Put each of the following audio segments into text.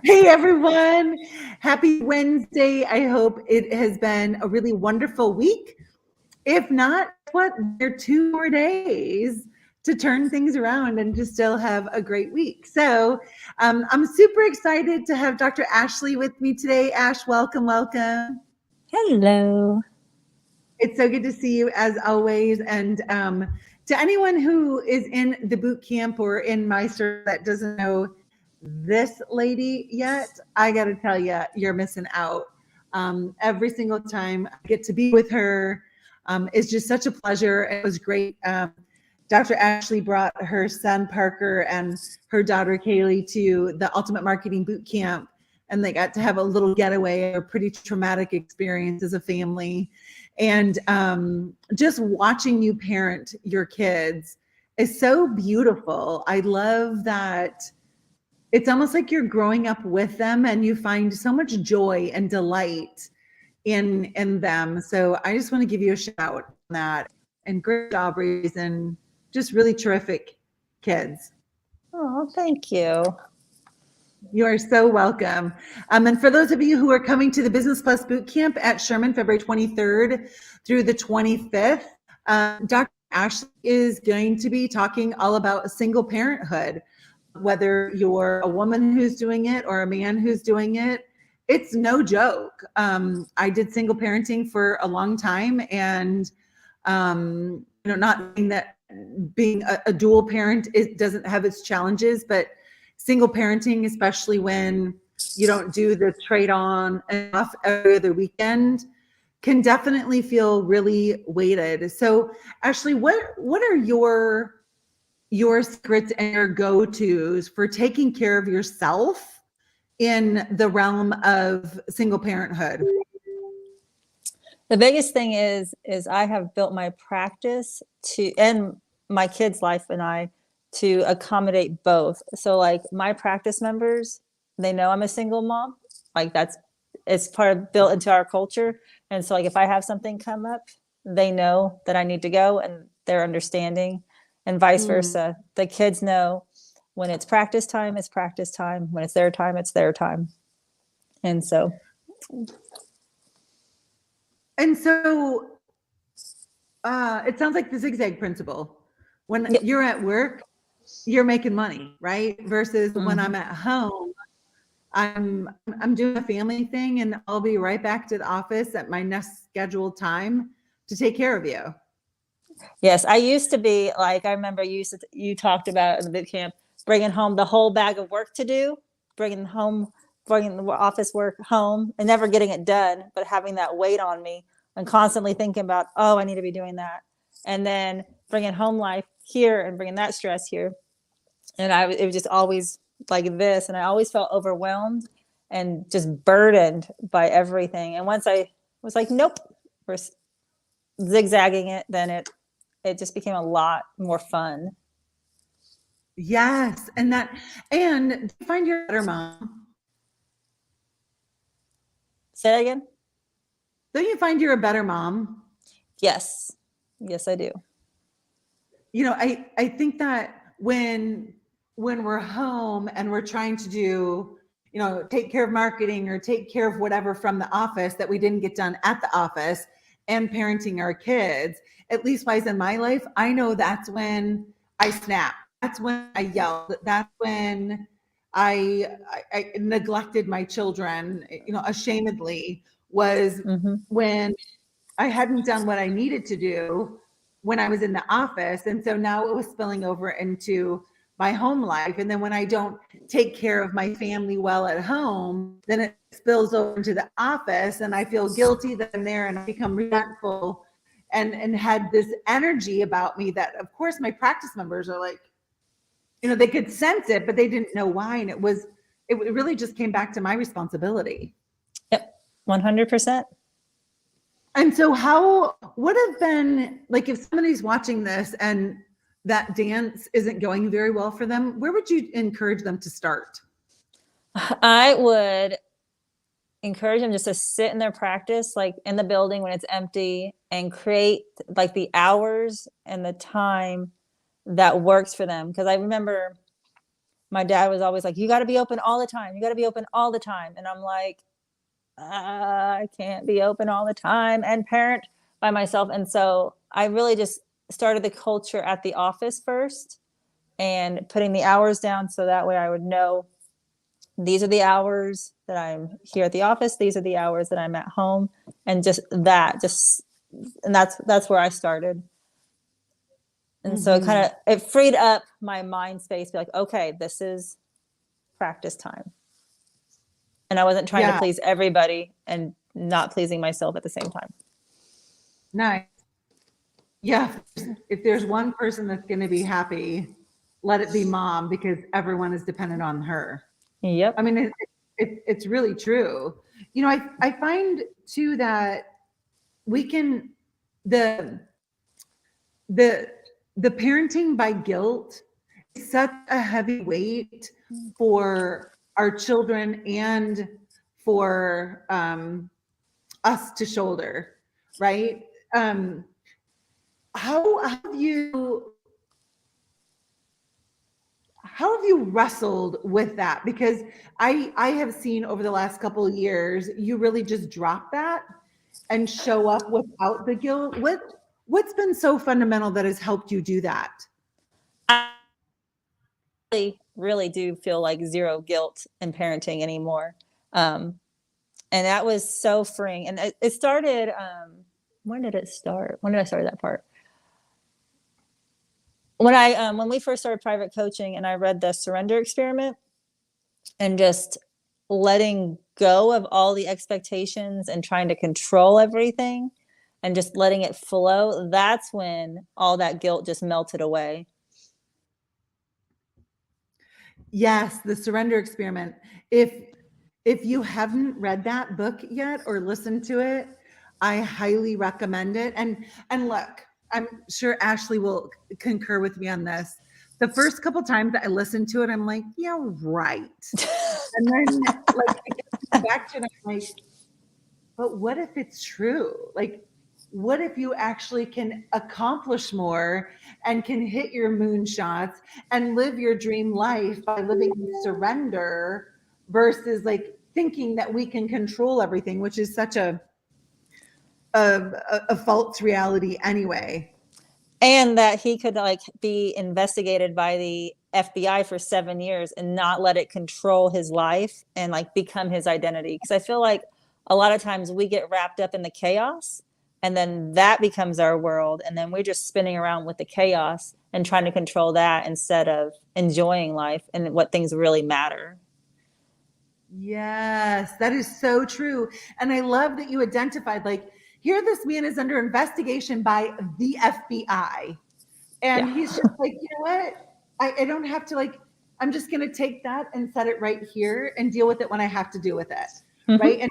Hey everyone, happy Wednesday. I hope it has been a really wonderful week. If not, what? There are 2 more days to turn things around and to still have a great week. So I'm super excited to have Dr. Ashley with me today. Ash, welcome, welcome. Hello. It's so good to see you as always. And to anyone who is in the boot camp or in my circle that doesn't know this lady yet, I got to tell you, you're missing out. Every single time I get to be with her, it's just such a pleasure. It was great. Dr. Ashley brought her son Parker and her daughter Kaylee to the Ultimate Marketing Boot Camp, and they got to have a little getaway, a pretty traumatic experience as a family. And just watching you parent your kids is so beautiful. I love that it's almost like you're growing up with them and you find so much joy and delight in them. So I just want to give you a shout out on that. And great job raising just really terrific kids. Oh, thank you. You are so welcome. And for those of you who are coming to the Business Plus Boot Camp at Sherman, February 23rd through the 25th, Dr. Ashley is going to be talking all about single parenthood. Whether you're a woman who's doing it or a man who's doing it, it's no joke. I did single parenting for a long time, and not being that being a dual parent, it doesn't have its challenges, but single parenting, especially when you don't do the trade on and off every other weekend, can definitely feel really weighted. So, Ashley, what are your secrets and your go-tos for taking care of yourself in the realm of single parenthood? The biggest thing is I have built my practice to and my kids' life and I to accommodate both. So like my practice members, they know I'm a single mom. Like it's part of built into our culture. And so like if I have something come up, they know that I need to go and they're understanding, and vice Mm. versa. The kids know when it's practice time, it's practice time. When it's their time, it's their time. And so And so it sounds like the zigzag principle. When yeah. you're at work, you're making money, right? Versus when I'm Mhm. at home, I'm doing a family thing and I'll be right back to the office at my next scheduled time to take care of you. Yes, I used to be like I remember you talked about in the boot camp bringing home the whole bag of work to do, bringing the office work home and never getting it done, but having that weight on me and constantly thinking about, oh, I need to be doing that, and then bringing home life here and bringing that stress here, and it was just always like this, and I always felt overwhelmed and just burdened by everything. And once I was like, nope, we're zigzagging it, then it just became a lot more fun. Yes. And do you find you're a better mom? Say that again. Don't you find you're a better mom? Yes, yes, I do. I think that when we're home and we're trying to do, take care of marketing or take care of whatever from the office that we didn't get done at the office and parenting our kids, at least wise in my life, I know that's when I snap. That's when I yelled. That's when I neglected my children, ashamedly, was Mm-hmm. when I hadn't done what I needed to do when I was in the office. And so now it was spilling over into my home life. And then when I don't take care of my family well at home, then it spills over into the office and I feel guilty that I'm there and I become resentful and had this energy about me that of course my practice members are like, they could sense it, but they didn't know why. And it really just came back to my responsibility. Yep, 100%. And so what have been like if somebody's watching this and that dance isn't going very well for them, where would you encourage them to start? I would encourage them just to sit in their practice, like in the building when it's empty, and create like the hours and the time that works for them. Because I remember my dad was always like, you got to be open all the time. You got to be open all the time. And I'm like, I can't be open all the time and parent by myself. And so I really just started the culture at the office first and putting the hours down so that way I would know these are the hours that I'm here at the office. These are the hours that I'm at home. And and that's where I started. And so it freed up my mind space, be like, okay, this is practice time. And I wasn't trying to please everybody and not pleasing myself at the same time. Nice. Yeah. If there's one person that's going to be happy, let it be mom, because everyone is dependent on her. Yep. I mean, it's really true. You know, I find too that we can, the parenting by guilt is such a heavy weight for our children and for us to shoulder, right? How have you wrestled with that? Because I have seen over the last couple of years, you really just drop that and show up without the guilt. What's been so fundamental that has helped you do that? I really do feel like zero guilt in parenting anymore. And that was so freeing. And it started, when did it start? When did I start that part? When we first started private coaching and I read the surrender experiment and just letting go of all the expectations and trying to control everything and just letting it flow, that's when all that guilt just melted away. Yes, the surrender experiment. If you haven't read that book yet or listened to it, I highly recommend it. And look, I'm sure Ashley will concur with me on this. The first couple times that I listened to it, I'm like, yeah, right. And then like I get back to it, I'm like, but what if it's true? Like, what if you actually can accomplish more and can hit your moonshots and live your dream life by living in surrender versus like thinking that we can control everything, which is such a false reality anyway. And that he could like be investigated by the FBI for 7 years and not let it control his life and like become his identity. Because I feel like a lot of times we get wrapped up in the chaos and then that becomes our world. And then we're just spinning around with the chaos and trying to control that instead of enjoying life and what things really matter. Yes, that is so true. And I love that you identified, like, here this man is under investigation by the FBI. And he's just like, you know what? I don't have to, like, I'm just going to take that and set it right here and deal with it when I have to deal with it. Mm-hmm. Right.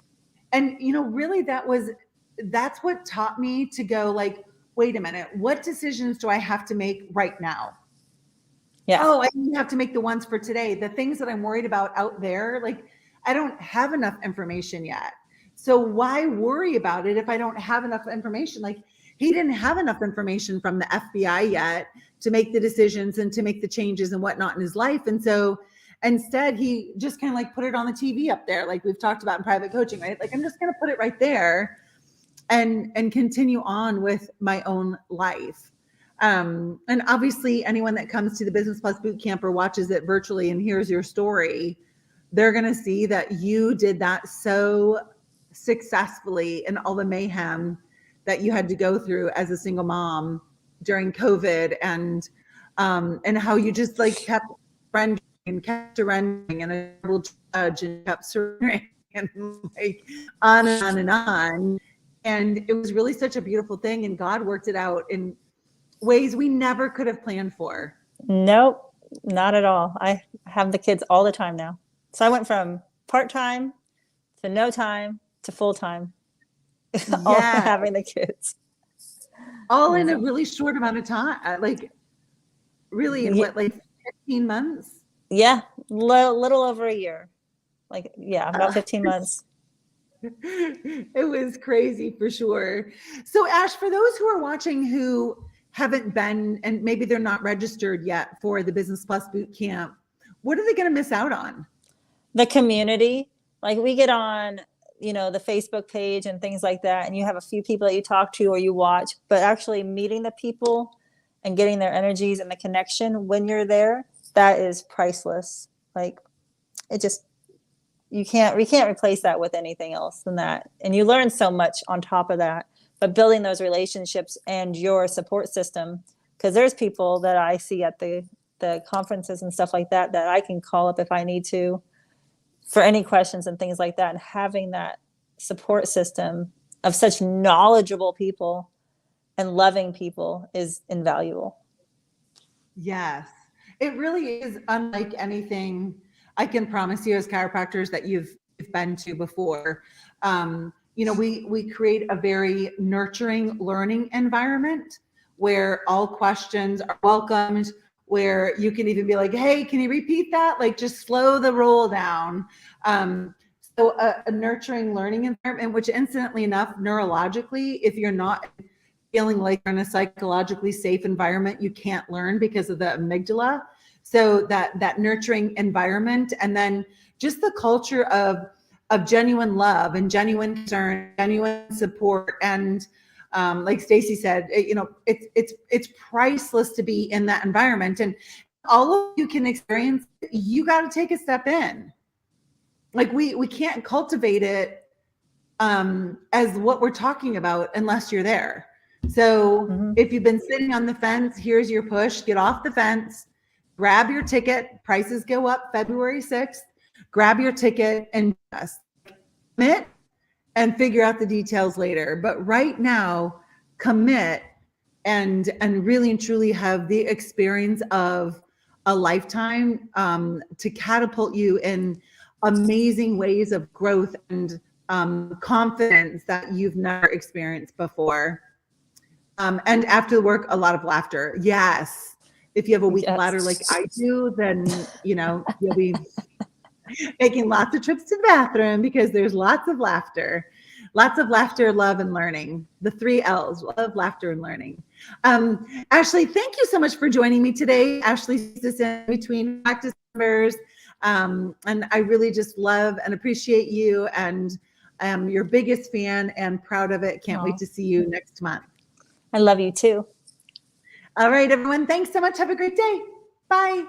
And, you know, really that's what taught me to go like, wait a minute, what decisions do I have to make right now? Yeah. Oh, I have to make the ones for today. The things that I'm worried about out there, like, I don't have enough information yet. So why worry about it if I don't have enough information? Like, he didn't have enough information from the FBI yet to make the decisions and to make the changes and whatnot in his life. And so instead, he just kind of like put it on the TV up there, like we've talked about in private coaching, right? Like, I'm just going to put it right there and continue on with my own life. And obviously, anyone that comes to the Business Plus Bootcamp or watches it virtually and hears your story, they're going to see that you did that so successfully in all the mayhem that you had to go through as a single mom during COVID, and how you just like kept friending and kept surrendering and a double judge and kept surrendering and like on and on and on. And it was really such a beautiful thing, and God worked it out in ways we never could have planned for. Nope, not at all. I have the kids all the time now. So I went from part-time to no time to full-time. All having the kids. All in a really short amount of time. Like really in what, like 15 months? Yeah, little over a year. Like, yeah, about 15 months. It was crazy for sure. So Ash, for those who are watching who haven't been, and maybe they're not registered yet for the Business Plus Bootcamp, what are they going to miss out on? The community. Like we get on, you know, the Facebook page and things like that, and you have a few people that you talk to or you watch, but actually meeting the people and getting their energies and the connection when you're there, that is priceless. Like it just, we can't replace that with anything else than that. And you learn so much on top of that, but building those relationships and your support system, because there's people that I see at the conferences and stuff like that I can call up if I need to for any questions and things like that. And having that support system of such knowledgeable people and loving people is invaluable. Yes, it really is unlike anything I can promise you as chiropractors that you've been to before. You know, we create a very nurturing learning environment where all questions are welcomed, where you can even be like, hey, can you repeat that? Like just slow the roll down. So a nurturing learning environment, which incidentally enough, neurologically, if you're not feeling like you're in a psychologically safe environment, you can't learn because of the amygdala. So that nurturing environment, and then just the culture of genuine love and genuine concern, genuine support, and like Stacy said, you know, it's priceless to be in that environment, and all of you can experience. You got to take a step in. Like we can't cultivate it as what we're talking about unless you're there. So if you've been sitting on the fence, here's your push. Get off the fence. Grab your ticket. Prices go up February 6th. Grab your ticket and just commit and figure out the details later. But right now, commit and really and truly have the experience of a lifetime to catapult you in amazing ways of growth and confidence that you've never experienced before. And after the work, a lot of laughter. Yes. If you have a weak bladder like I do, then, you know, you'll be making lots of trips to the bathroom because there's lots of laughter, love, and learning. The 3 L's, love, laughter, and learning. Ashley, thank you so much for joining me today. Ashley is in between practice members. And I really just love and appreciate you, and I'm your biggest fan and proud of it. Can't wait to see you next month. I love you too. All right, everyone. Thanks so much. Have a great day. Bye.